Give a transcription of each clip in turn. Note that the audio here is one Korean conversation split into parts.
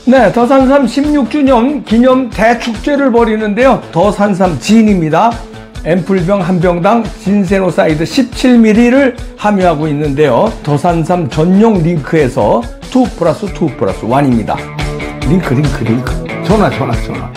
네, 더산삼 16주년 기념 대축제를 벌이는데요. 더산삼 진입니다. 앰플병 한 병당 진세노사이드 17ml를 함유하고 있는데요. 더산삼 전용 링크에서 2+2+1입니다. 링크. 전화.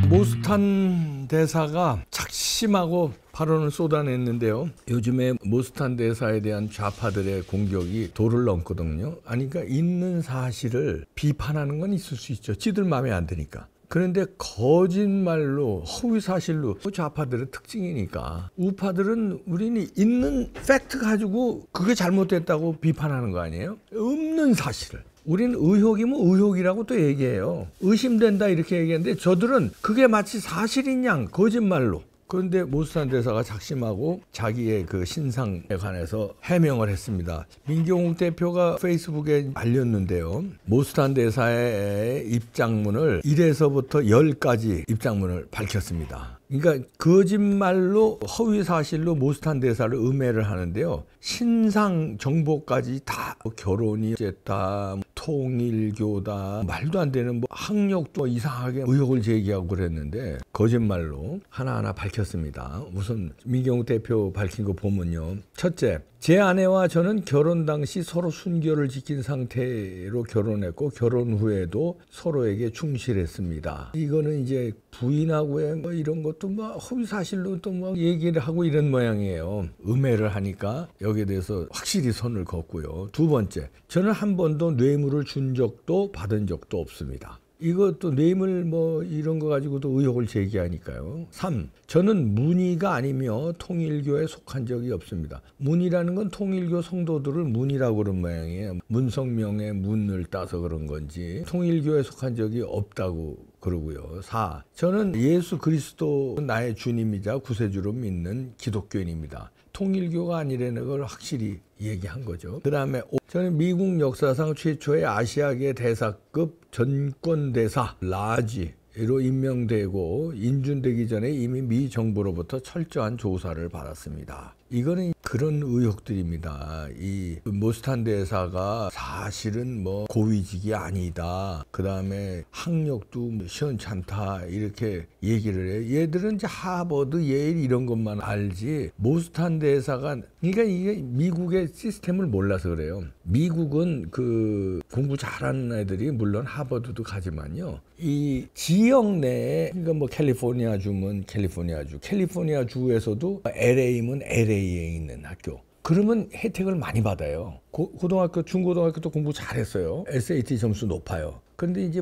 모스탄 대사가 작심하고 발언을 쏟아냈는데요. 요즘에 모스탄 대사에 대한 좌파들의 공격이 도를 넘거든요. 아니, 그러니까 있는 사실을 비판하는 건 있을 수 있죠. 지들 마음에 안 드니까. 그런데 거짓말로 허위사실로 좌파들의 특징이니까 우파들은 우리는 있는 팩트 가지고 그게 잘못됐다고 비판하는 거 아니에요? 없는 사실을. 우리는 의혹이면 의혹이라고 또 얘기해요. 의심된다 이렇게 얘기하는데 저들은 그게 마치 사실인 양 거짓말로. 그런데 모스탄 대사가 작심하고 자기의 그 신상에 관해서 해명을 했습니다. 민경욱 대표가 페이스북에 알렸는데요. 모스탄 대사의 입장문을 1에서부터 10까지 입장문을 밝혔습니다. 그러니까 거짓말로 허위사실로 모스탄 대사를 음해를 하는데요. 신상 정보까지 다 결혼이 됐다, 통일교다, 말도 안 되는 학력도 이상하게 의혹을 제기하고 그랬는데 거짓말로 하나하나 밝혔습니다. 우선 민경욱 대표 밝힌 거 보면요. 첫째, 제 아내와 저는 결혼 당시 서로 순결을 지킨 상태로 결혼했고 결혼 후에도 서로에게 충실했습니다. 이거는 이제 부인하고의 이런 것도 허위사실로 또 얘기를 하고 이런 모양이에요. 음해를 하니까 여기에 대해서 확실히 선을 긋고요. 두 번째, 저는 한 번도 뇌물을 준 적도 받은 적도 없습니다. 이것도 뇌물 이런 거 가지고도 의혹을 제기하니까요. 3. 저는 문의가 아니며 통일교에 속한 적이 없습니다. 문의라는 건 통일교 성도들을 문의라고 그런 모양이에요. 문성명의 문을 따서 그런 건지 통일교에 속한 적이 없다고 그러고요. 4. 저는 예수 그리스도 나의 주님이자 구세주로 믿는 기독교인입니다. 통일교가 아니라는 걸 확실히 얘기한 거죠. 그 다음에 5. 저는 미국 역사상 최초의 아시아계 대사급 전권대사 라지로 임명되고 인준되기 전에 이미 미 정부로부터 철저한 조사를 받았습니다. 이거는 그런 의혹들입니다. 이 모스탄 대사가 사실은 고위직이 아니다. 그 다음에 학력도 시원찮다 이렇게 얘기를 해요. 얘들은 이제 하버드, 예일 이런 것만 알지. 모스탄 대사가 그러니까 이게 미국의 시스템을 몰라서 그래요. 미국은 그 공부 잘하는 애들이 물론 하버드도 가지만요. 이 지역 내에 그러니까 캘리포니아 주면 캘리포니아 주에서도 LA면 LA에 있는 학교. 그러면 혜택을 많이 받아요. 고등학교, 중고등학교도 공부 잘했어요. SAT 점수 높아요. 근데 이제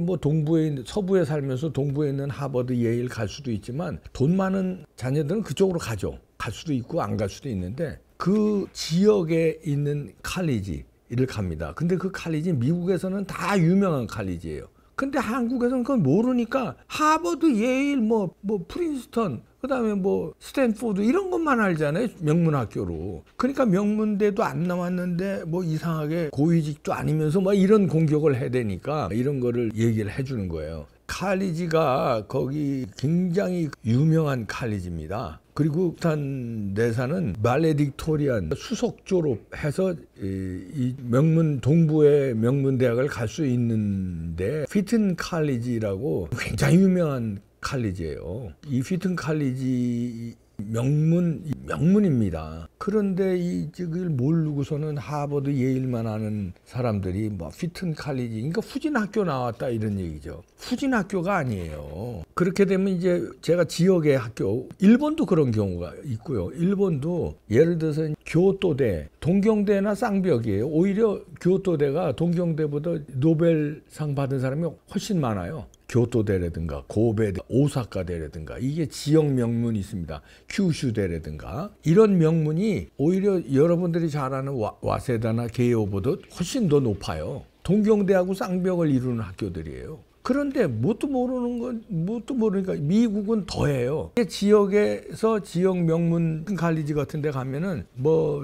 서부에 살면서 동부에 있는 하버드, 예일 갈 수도 있지만 돈 많은 자녀들은 그쪽으로 가죠. 갈 수도 있고 안 갈 수도 있는데 그 지역에 있는 칼리지를 갑니다. 근데 그 칼리지 미국에서는 다 유명한 칼리지예요. 근데 한국에서는 그걸 모르니까 하버드, 예일, 프린스턴, 그 다음에 스탠포드 이런 것만 알잖아요. 명문학교로. 그러니까 명문대도 안 나왔는데 이상하게 고위직도 아니면서 이런 공격을 해야 되니까 이런 거를 얘기를 해주는 거예요. 칼리지가 거기 굉장히 유명한 칼리지입니다. 그리고 모스탄 대사는 말레딕토리안 수석 졸업해서 이 동부의 명문 대학을 갈 수 있는데 피튼 칼리지라고 굉장히 유명한 칼리지예요. 이 피튼 칼리지 명문입니다. 그런데 이걸 모르고서는 하버드, 예일만 아는 사람들이 피튼 칼리지, 그러니까 후진 학교 나왔다 이런 얘기죠. 후진 학교가 아니에요. 그렇게 되면 이제 제가 지역의 학교, 일본도 그런 경우가 있고요. 일본도 예를 들어서 교토대, 동경대나 쌍벽이에요. 오히려 교토대가 동경대보다 노벨상 받은 사람이 훨씬 많아요. 교토대라든가 고베대, 오사카대라든가 이게 지역 명문이 있습니다. 큐슈대라든가 이런 명문이 오히려 여러분들이 잘 아는 와세다나 게이오보다 훨씬 더 높아요. 동경대하고 쌍벽을 이루는 학교들이에요. 그런데 뭣도 모르니까 미국은 더해요. 지역에서 지역 명문 칼리지 같은 데 가면은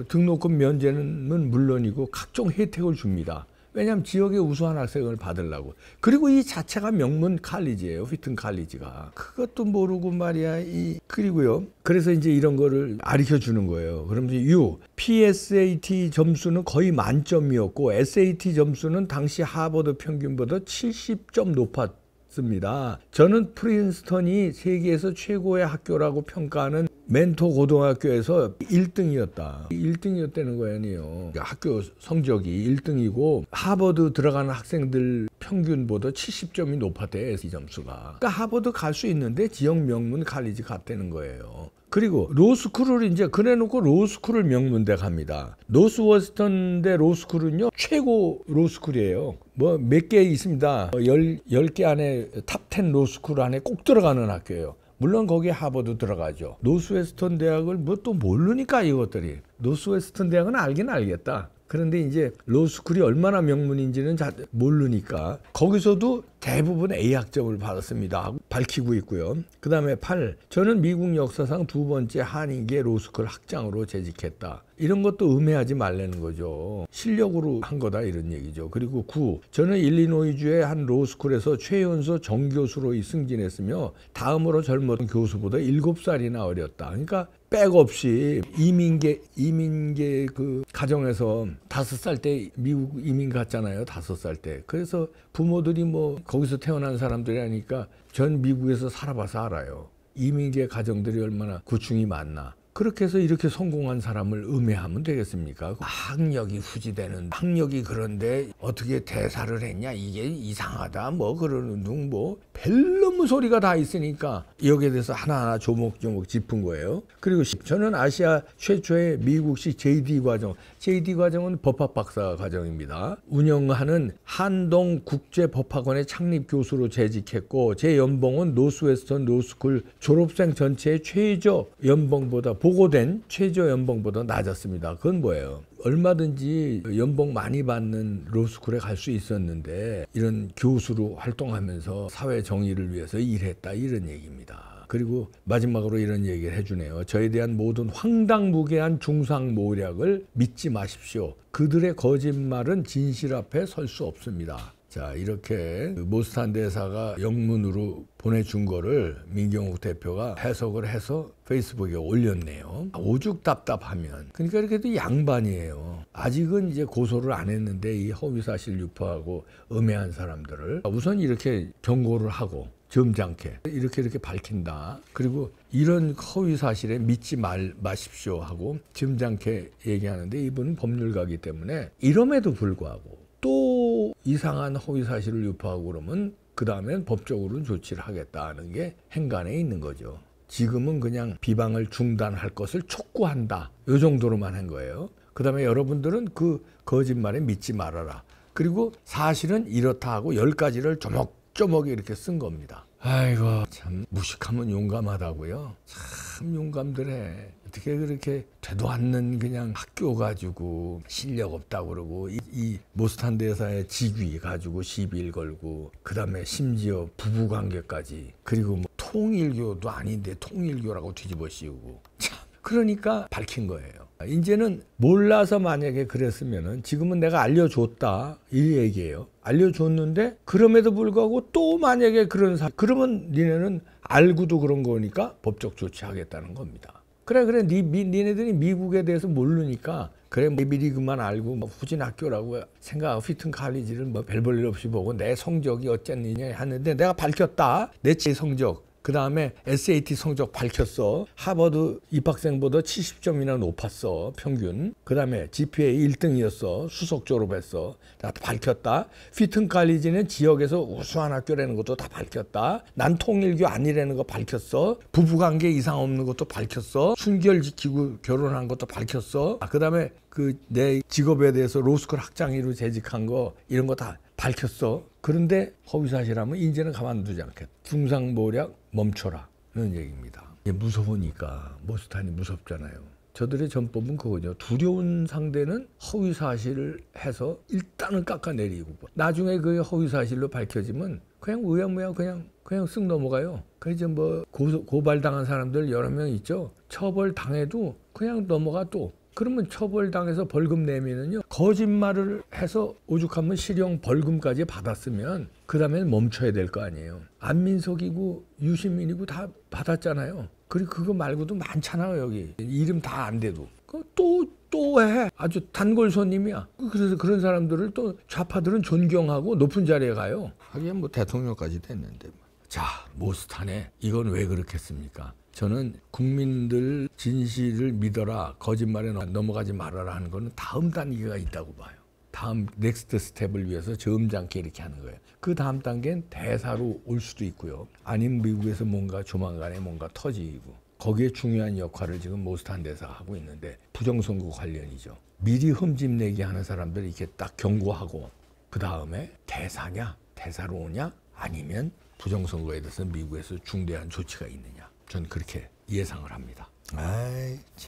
등록금 면제는 물론이고 각종 혜택을 줍니다. 왜냐하면 지역의 우수한 학생을 받으려고. 그리고 이 자체가 명문 칼리지예요. 휘튼 칼리지가. 그것도 모르고 말이야. 그리고요. 그래서 이제 이런 거를 가르쳐 주는 거예요. 그러면서 PSAT 점수는 거의 만점이었고 SAT 점수는 당시 하버드 평균보다 70점 높았습니다. 저는 프린스턴이 세계에서 최고의 학교라고 평가하는 멘토 고등학교에서 1등이었다. 1등이었다는 거 아니에요. 학교 성적이 1등이고 하버드 들어가는 학생들 평균보다 70점이 높았대. 이 점수가. 그러니까 하버드 갈 수 있는데 지역 명문 칼리지 갔다는 거예요. 그리고 로스쿨을 이제 그래놓고 로스쿨을 명문대 갑니다. 노스워스턴대 로스쿨은요 최고 로스쿨이에요. 뭐 몇 개 있습니다. 10개 안에 탑 10 로스쿨 안에 꼭 들어가는 학교예요. 물론 거기에 하버드 들어가죠. 노스웨스턴 대학을 뭐 또 모르니까 이것들이. 노스웨스턴 대학은 알긴 알겠다. 그런데 이제 로스쿨이 얼마나 명문인지는 잘 모르니까 거기서도 대부분 A학점을 받았습니다 하고 밝히고 있고요. 그 다음에 8. 저는 미국 역사상 두 번째 한인계 로스쿨 학장으로 재직했다. 이런 것도 음해하지 말라는 거죠. 실력으로 한 거다 이런 얘기죠. 그리고 9. 저는 일리노이주의 한 로스쿨에서 최연소 정교수로 승진했으며 다음으로 젊은 교수보다 7살이나 어렸다. 그러니까 백 없이 이민계 그 가정에서 5살 때 미국 이민 갔잖아요. 5살 때. 그래서 부모들이 뭐 거기서 태어난 사람들이라니까 전 미국에서 살아봐서 알아요. 이민계 가정들이 얼마나 고충이 많나. 그렇게 해서 이렇게 성공한 사람을 음해하면 되겠습니까? 학력이 후지되는 학력이 그런데 어떻게 대사를 했냐 이게 이상하다 뭐 그러는 둥 뭐 별놈의 소리가 다 있으니까 여기에 대해서 하나하나 조목조목 짚은 거예요. 그리고 저는 아시아 최초의 미국식 JD 과정, JD 과정은 법학박사 과정입니다. 운영하는 한동국제법학원의 창립 교수로 재직했고 제 연봉은 노스웨스턴 로스쿨 졸업생 전체의 최저 연봉보다 보고된 최저 연봉보다 낮았습니다. 그건 뭐예요? 얼마든지 연봉 많이 받는 로스쿨에 갈 수 있었는데 이런 교수로 활동하면서 사회 정의를 위해서 일했다 이런 얘기입니다. 그리고 마지막으로 이런 얘기를 해주네요. 저에 대한 모든 황당무계한 중상모략을 믿지 마십시오. 그들의 거짓말은 진실 앞에 설 수 없습니다. 자, 이렇게 모스탄 대사가 영문으로 보내준 거를 민경욱 대표가 해석을 해서 페이스북에 올렸네요. 오죽 답답하면. 그러니까 이렇게도 양반이에요. 아직은 이제 고소를 안 했는데 이 허위사실 유포하고 음해한 사람들을 우선 이렇게 경고를 하고 점잖게 이렇게 밝힌다. 그리고 이런 허위사실에 믿지 마십시오 하고 점잖게 얘기하는데 이분은 법률가이기 때문에 이럼에도 불구하고 또 이상한 허위사실을 유포하고 그러면 그 다음엔 법적으로는 조치를 하겠다는 게 행간에 있는 거죠. 지금은 그냥 비방을 중단할 것을 촉구한다. 이 정도로만 한 거예요. 그 다음에 여러분들은 그 거짓말에 믿지 말아라. 그리고 사실은 이렇다 하고 10가지를 조목조목 이렇게 쓴 겁니다. 아이고 참 무식하면 용감하다고요. 참 용감들 해. 어떻게 그렇게 되도 않는 그냥 학교 가지고 실력 없다고 그러고 이 모스탄 대사의 직위 가지고 시비를 걸고 그다음에 심지어 부부관계까지 그리고 뭐 통일교도 아닌데 통일교라고 뒤집어 씌우고 참 그러니까 밝힌 거예요. 이제는 몰라서 만약에 그랬으면은 지금은 내가 알려줬다 이 얘기예요. 알려줬는데 그럼에도 불구하고 또 만약에 그러면 니네는 알고도 그런 거니까 법적 조치하겠다는 겁니다. 그래 니네들이 미국에 대해서 모르니까 그래 미리 그만 알고 뭐 후진 학교라고 생각하고 휘튼 칼리지를 뭐 별 볼 일 없이 보고 내 성적이 어쨌느냐 하는데 내가 밝혔다 내 성적 그 다음에 SAT 성적 밝혔어. 하버드 입학생보다 70점이나 높았어 평균. 그 다음에 GPA 1등이었어. 수석 졸업했어. 다 밝혔다. 휘튼 칼리지는 지역에서 우수한 학교라는 것도 다 밝혔다. 난 통일교 아니라는 거 밝혔어. 부부관계 이상 없는 것도 밝혔어. 순결 지키고 결혼한 것도 밝혔어. 그 다음에 내 직업에 대해서 로스쿨 학장으로 재직한 거 이런 거 다 밝혔어. 그런데 허위사실하면 이제는 가만두지 않겠다. 중상모략 멈춰라 이런 얘기입니다. 이게 무서우니까 모스탄이 무섭잖아요. 저들의 전법은 그거죠. 두려운 상대는 허위사실을 해서 일단은 깎아내리고 나중에 그 허위사실로 밝혀지면 그냥 우야무야 그냥 쓱 넘어가요. 그래서 뭐 고발당한 사람들 여러 명 있죠. 처벌당해도 그냥 넘어가 또 그러면 처벌당해서 벌금 내면은요, 거짓말을 해서 오죽하면 실형 벌금까지 받았으면 그 다음에는 멈춰야 될 거 아니에요. 안민석이고 유시민이고 다 받았잖아요. 그리고 그거 말고도 많잖아요. 여기 이름 다 안 돼도 또 해. 아주 단골 손님이야. 그래서 그런 사람들을 또 좌파들은 존경하고 높은 자리에 가요. 하긴 뭐 대통령까지 됐는데. 자, 모스탄에 이건 왜 그렇겠습니까? 저는 국민들 진실을 믿어라, 거짓말에 넘어가지 말아라 하는 거는 다음 단계가 있다고 봐요. 다음 넥스트 스텝을 위해서 점잖게 이렇게 하는 거예요. 그 다음 단계는 대사로 올 수도 있고요. 아니면 미국에서 뭔가 조만간에 뭔가 터지고, 거기에 중요한 역할을 지금 모스탄 대사가 하고 있는데, 부정선거 관련이죠. 미리 흠집내기 하는 사람들 이렇게 딱 경고하고, 그 다음에 대사냐, 대사로 오냐, 아니면 부정선거에 대해서 미국에서 중대한 조치가 있느냐. 저는 그렇게 예상을 합니다. 아이, 참.